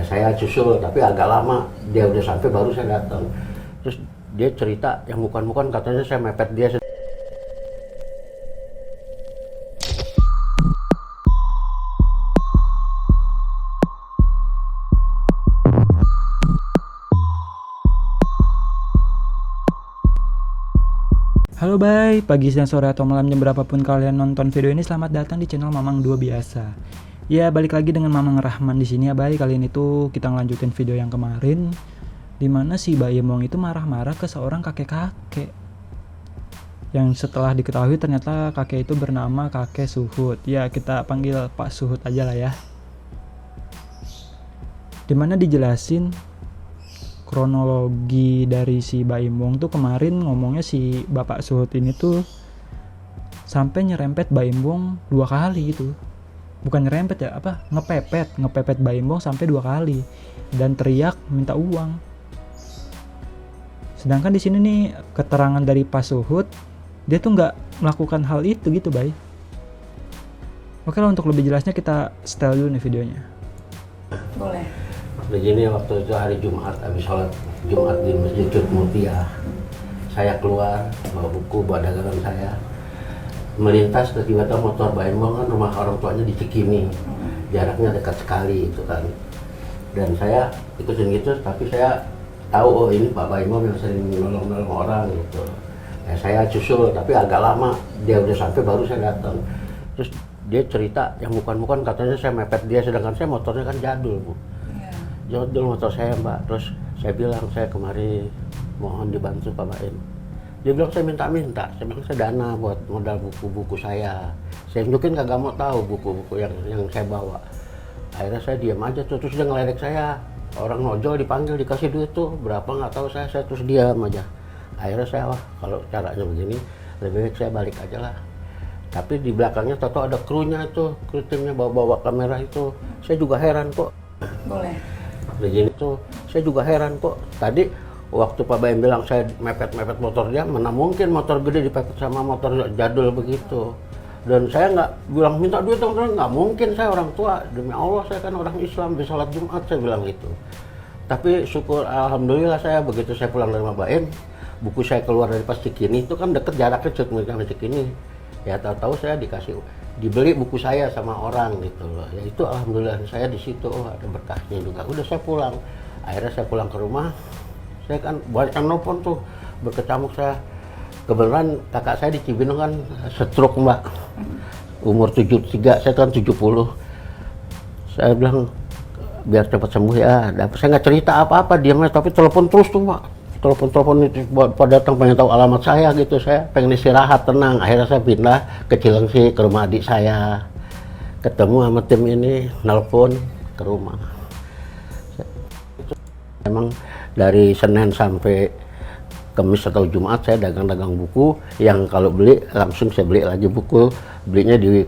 saya susul, tapi agak lama. Dia udah sampai baru saya datang. Terus dia cerita yang bukan-bukan, katanya saya mepet dia. Halo bye, pagi, siang, sore, atau malam jam berapapun kalian nonton video ini, selamat datang di channel Mamang 2 Biasa. Ya, balik lagi dengan Mamang Rahman di sini ya bye. Kali ini tuh kita ngelanjutin video yang kemarin, dimana si Bayi Emong itu marah-marah ke seorang kakek-kakek. Yang setelah diketahui ternyata kakek itu bernama kakek Suhut. Ya, kita panggil Pak Suhut aja lah ya. Dimana dijelasin kronologi dari si Bayi Emong tuh kemarin ngomongnya si Bapak Suhut ini tuh sampai nyerempet Bayi Emong 2 kali gitu. Bukan nyerempet ya, ngepepet Bayi Emong sampai 2 kali dan teriak minta uang. Sedangkan di sini nih keterangan dari Pak Suhut, dia tuh nggak melakukan hal itu gitu, Bay. Oke lah, untuk lebih jelasnya kita setel dulu nih videonya. Boleh. Begini, waktu itu hari Jumat, habis sholat Jumat di Masjid Mutia, saya keluar bawa buku, bawa dagangan saya, melintas tiba-tiba motor Bayi Emong, kan rumah orang tuanya di Cikini, jaraknya dekat sekali itu kan, dan saya ikutin gitu, tapi saya tahu oh ini Pak Bayi Emong yang sering nolong orang gitu. Ya, saya susul, tapi agak lama. Dia udah sampai baru saya datang. Terus dia cerita yang bukan-bukan, katanya saya mepet dia, sedangkan saya motornya kan jadul, Bu. Jadul motor saya, Mbak. Terus saya bilang, saya kemari mohon dibantu Pak Baim. Dia bilang saya minta-minta. Saya bilang saya dana buat modal buku-buku saya. Saya mungkin kagak mau tahu buku-buku yang saya bawa. Akhirnya saya diam aja tuh. Terus dia ngeledek saya. Orang nojol dipanggil, dikasih duit tuh berapa nggak tahu saya terus diam aja. Akhirnya saya, wah kalau caranya begini lebih baik saya balik aja lah. Tapi di belakangnya tahu ada krunya itu, kru timnya bawa kamera itu. Saya juga heran kok. Boleh. Begini tuh, saya juga heran kok. Tadi waktu Pak Baim bilang saya mepet motor dia, mana mungkin motor gede dipepet sama motor jadul begitu. Dan saya nggak bilang minta duit dong, nggak mungkin, saya orang tua, demi Allah saya kan orang Islam, bisa sholat Jumat, saya bilang gitu. Tapi syukur alhamdulillah saya begitu saya pulang dari Pak Baim, buku saya keluar dari pas Cikini, itu kan deket jaraknya sama Cikini. Ya tahu-tahu saya dibeli buku saya sama orang gitu loh. Ya itu alhamdulillah saya di situ, oh, ada berkahnya juga. Udah saya pulang. Akhirnya saya pulang ke rumah. Saya kan banyak yang nelfon tuh, berkecamuk saya. Kebetulan kakak saya di Cibinong kan stroke, Mbak. Umur 73, saya kan 70. Saya bilang biar cepat sembuh ya. Saya nggak cerita apa-apa, diamnya, tapi telepon terus tuh, Mbak. Telepon itu pada datang pengen tahu alamat saya gitu, saya pengen istirahat tenang. Akhirnya saya pindah ke Cilengsi ke rumah adik saya, ketemu sama tim ini, nelpon ke rumah. Emang dari Senin sampai Kamis atau Jumat saya dagang buku, yang kalau beli langsung saya beli lagi buku, belinya di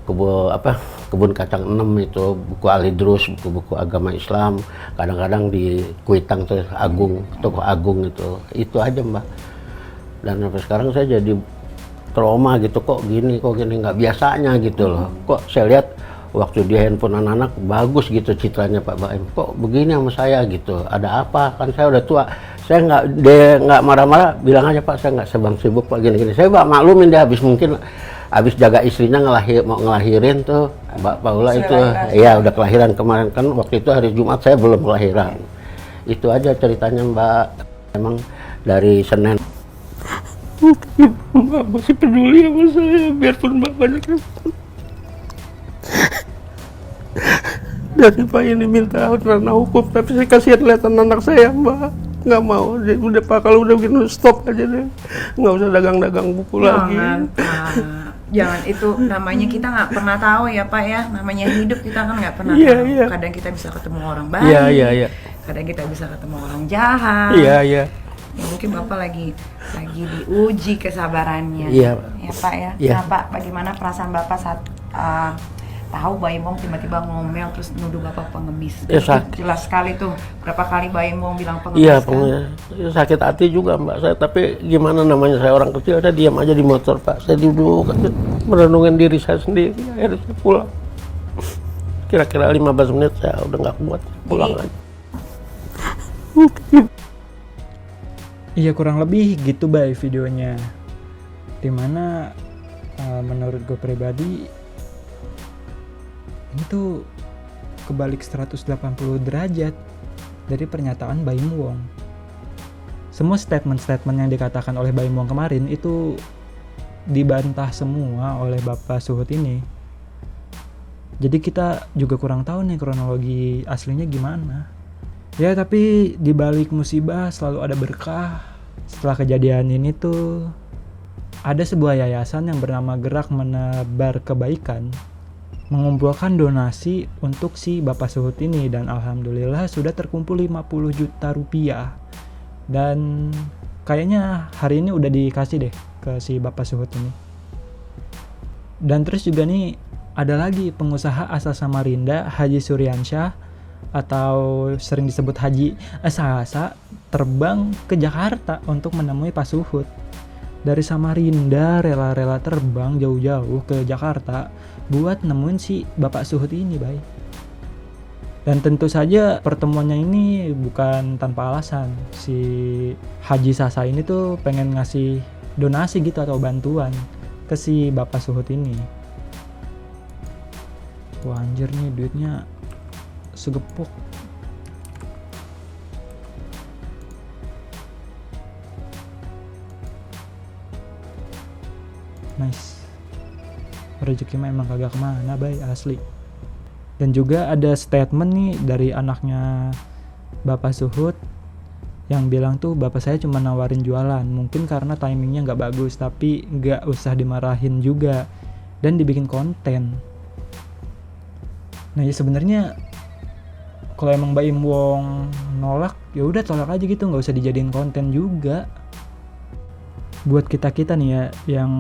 Kebun Kacang 6 itu, buku Alidrus, buku agama Islam, kadang-kadang di Kuitang tuh Toko Agung itu aja, Mbak. Dan sampai sekarang saya jadi trauma gitu, kok gini nggak biasanya gitu loh. Kok saya lihat waktu di handphone anak-anak bagus gitu citranya Pak Baim, kok begini sama saya gitu, ada apa, kan saya udah tua. Saya nggak marah-marah, bilang aja Pak, saya nggak sebang sibuk Pak, gini. Saya maklumin dia, habis jaga istrinya mau ngelahirin tuh Mbak Paula itu, ya udah kelahiran kemarin kan, waktu itu hari Jumat saya belum kelahiran. Itu aja ceritanya, Mbak. Emang dari Senin. Mbak masih peduli sama saya, biarpun Mbak banyak dari Pak ini minta ranah hukum, tapi saya kasihan lihat anak saya, Mbak. Nggak mau, udah Pak, kalau udah begini stop aja deh, nggak usah dagang buku lagi. Jangan, itu namanya kita nggak pernah tahu ya Pak ya, namanya hidup kita kan nggak pernah tahu. Kadang kita bisa ketemu orang baik, kadang kita bisa ketemu orang jahat. Ya, mungkin Bapak lagi diuji kesabarannya. Ya Pak ya. Nah Pak, bagaimana perasaan Bapak saat tahu Bayi Emong tiba-tiba ngomel terus nuduh Bapak pengemis? Jelas sekali tuh, berapa kali Bayi Emong bilang pengemis. Iya, sakit hati juga, Mbak saya, tapi gimana namanya, saya orang kecil, saya diam aja di motor, Pak. Saya duduk merenungin diri saya sendiri, akhirnya saya pulang. Kira-kira 15 menit saya udah nggak kuat. pulang lagi. Iya kurang lebih gitu bay videonya. Dimana menurut gue pribadi ini tuh kebalik 180 derajat dari pernyataan Baim Wong. Semua statement-statement yang dikatakan oleh Baim Wong kemarin itu dibantah semua oleh Bapak Suhut ini. Jadi kita juga kurang tahu nih kronologi aslinya gimana. Ya tapi di balik musibah selalu ada berkah. Setelah kejadian ini tuh ada sebuah yayasan yang bernama Gerak Menebar Kebaikan mengumpulkan donasi untuk si Bapak Suhut ini, dan alhamdulillah sudah terkumpul 50 juta rupiah. Dan kayaknya hari ini udah dikasih deh ke si Bapak Suhut ini. Dan terus juga nih ada lagi pengusaha asal Samarinda, Haji Suryansyah atau sering disebut Haji Sasa, terbang ke Jakarta untuk menemui Pak Suhut. Dari Samarinda rela-rela terbang jauh-jauh ke Jakarta buat nemuin si Bapak Suhut ini, bay. Dan tentu saja pertemuannya ini bukan tanpa alasan. Si Haji Sasa ini tuh pengen ngasih donasi gitu atau bantuan ke si Bapak Suhut ini. Wah anjir nih duitnya segepok. Nice. Rezeki memang kagak kemana bay, asli. Dan juga ada statement nih dari anaknya Bapak Suhut yang bilang tuh bapak saya cuma nawarin jualan, mungkin karena timingnya nggak bagus, tapi nggak usah dimarahin juga dan dibikin konten. Nah ya sebenarnya kalau emang Baim Wong nolak ya udah tolak aja gitu, nggak usah dijadiin konten juga. Buat kita nih ya yang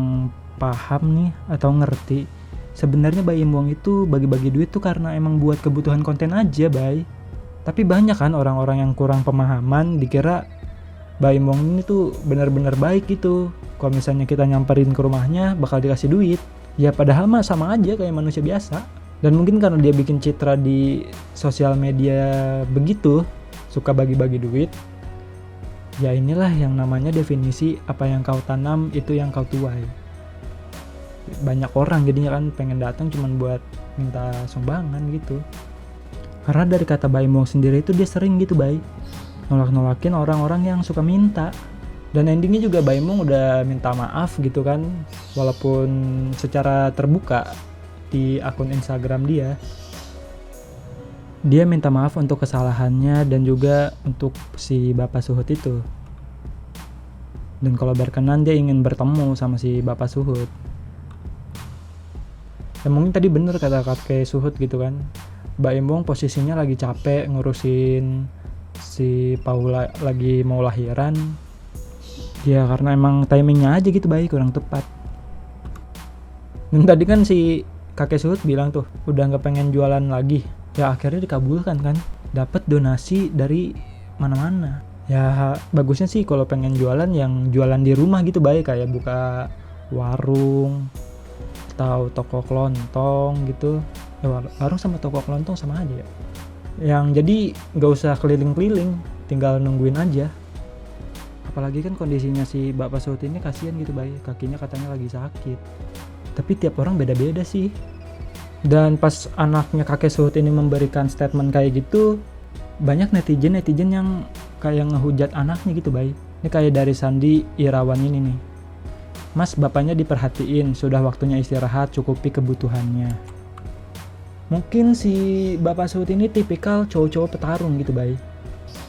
paham nih atau ngerti, sebenarnya Baim Wong itu bagi-bagi duit tuh karena emang buat kebutuhan konten aja, bay. Tapi banyak kan orang-orang yang kurang pemahaman dikira Baim Wong ini tuh benar-benar baik gitu. Kalau misalnya kita nyamperin ke rumahnya bakal dikasih duit. Ya padahal mah sama aja kayak manusia biasa. Dan mungkin karena dia bikin citra di sosial media begitu, suka bagi-bagi duit. Ya inilah yang namanya definisi apa yang kau tanam itu yang kau tuai. Banyak orang jadinya kan pengen datang cuman buat minta sumbangan gitu. Karena dari kata Baim Wong sendiri itu dia sering gitu bay, nolak-nolakin orang-orang yang suka minta. Dan endingnya juga Baim Wong udah minta maaf gitu kan, walaupun secara terbuka di akun Instagram dia. Dia minta maaf untuk kesalahannya dan juga untuk si Bapak Suhut itu. Dan kalau berkenan dia ingin bertemu sama si Bapak Suhut. Ya mungkin tadi bener kata kakek Suhut gitu kan, Baim Wong posisinya lagi capek ngurusin si Paula lagi mau lahiran. Ya karena emang timingnya aja gitu baik, kurang tepat. Dan tadi kan si kakek Suhut bilang tuh udah gak pengen jualan lagi. Ya akhirnya dikabulkan kan, dapat donasi dari mana-mana. Ya bagusnya sih kalau pengen jualan yang jualan di rumah gitu baik, kayak buka warung atau toko kelontong gitu. Ya, warung sama toko kelontong sama aja ya. Yang jadi gak usah keliling-keliling, tinggal nungguin aja. Apalagi kan kondisinya si Bapak Suhut ini kasihan gitu bay, kakinya katanya lagi sakit. Tapi tiap orang beda-beda sih. Dan pas anaknya kakek Suhut ini memberikan statement kayak gitu, banyak netizen yang kayak ngehujat anaknya gitu bay. Ini kayak dari Sandi Irawan ini nih. Mas bapaknya diperhatiin, sudah waktunya istirahat, cukupi kebutuhannya. Mungkin si Bapak Suhut ini tipikal cowok-cowok petarung gitu bay.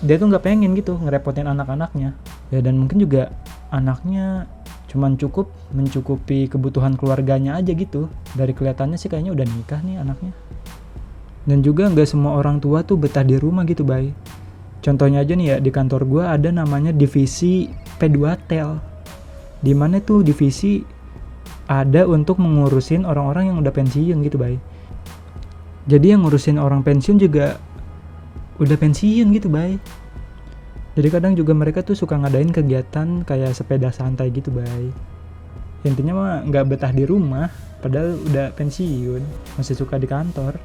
Dia tuh gak pengen gitu ngerepotin anak-anaknya. Ya dan mungkin juga anaknya cuman cukup mencukupi kebutuhan keluarganya aja gitu. Dari kelihatannya sih kayaknya udah nikah nih anaknya. Dan juga gak semua orang tua tuh betah di rumah gitu bay. Contohnya aja nih ya, di kantor gue ada namanya divisi P2Tel. Dimana tuh divisi ada untuk mengurusin orang-orang yang udah pensiun gitu bay. Jadi yang ngurusin orang pensiun juga udah pensiun gitu bay. Jadi kadang juga mereka tuh suka ngadain kegiatan kayak sepeda santai gitu bay. Intinya mah gak betah di rumah, padahal udah pensiun, masih suka di kantor.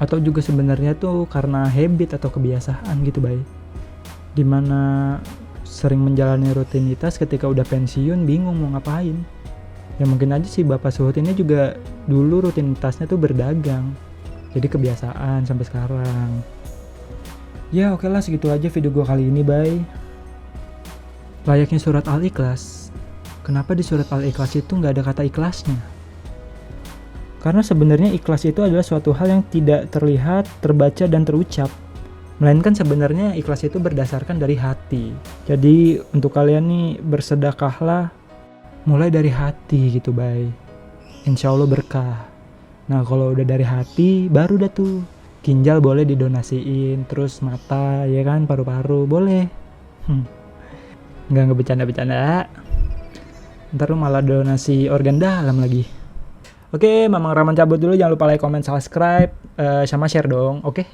Atau juga sebenarnya tuh karena habit atau kebiasaan gitu bay, dimana sering menjalani rutinitas ketika udah pensiun bingung mau ngapain. Ya mungkin aja sih Bapak Suhut ini juga dulu rutinitasnya tuh berdagang, jadi kebiasaan sampai sekarang. Ya oke lah, segitu aja video gue kali ini bay. Layaknya surat Al-Ikhlas, kenapa di surat Al-Ikhlas itu nggak ada kata ikhlasnya? Karena sebenarnya ikhlas itu adalah suatu hal yang tidak terlihat, terbaca, dan terucap. Melainkan sebenarnya ikhlas itu berdasarkan dari hati. Jadi untuk kalian nih, bersedekahlah mulai dari hati gitu bay. Insya Allah berkah. Nah kalau udah dari hati, baru dah tuh ginjal boleh didonasiin, terus mata ya kan, paru-paru boleh. Nggak bercanda-bercanda. Ntar lu malah donasi organ dalam lagi. Oke, Mamang Rahman cabut dulu. Jangan lupa like, comment, subscribe, sama share dong. Oke.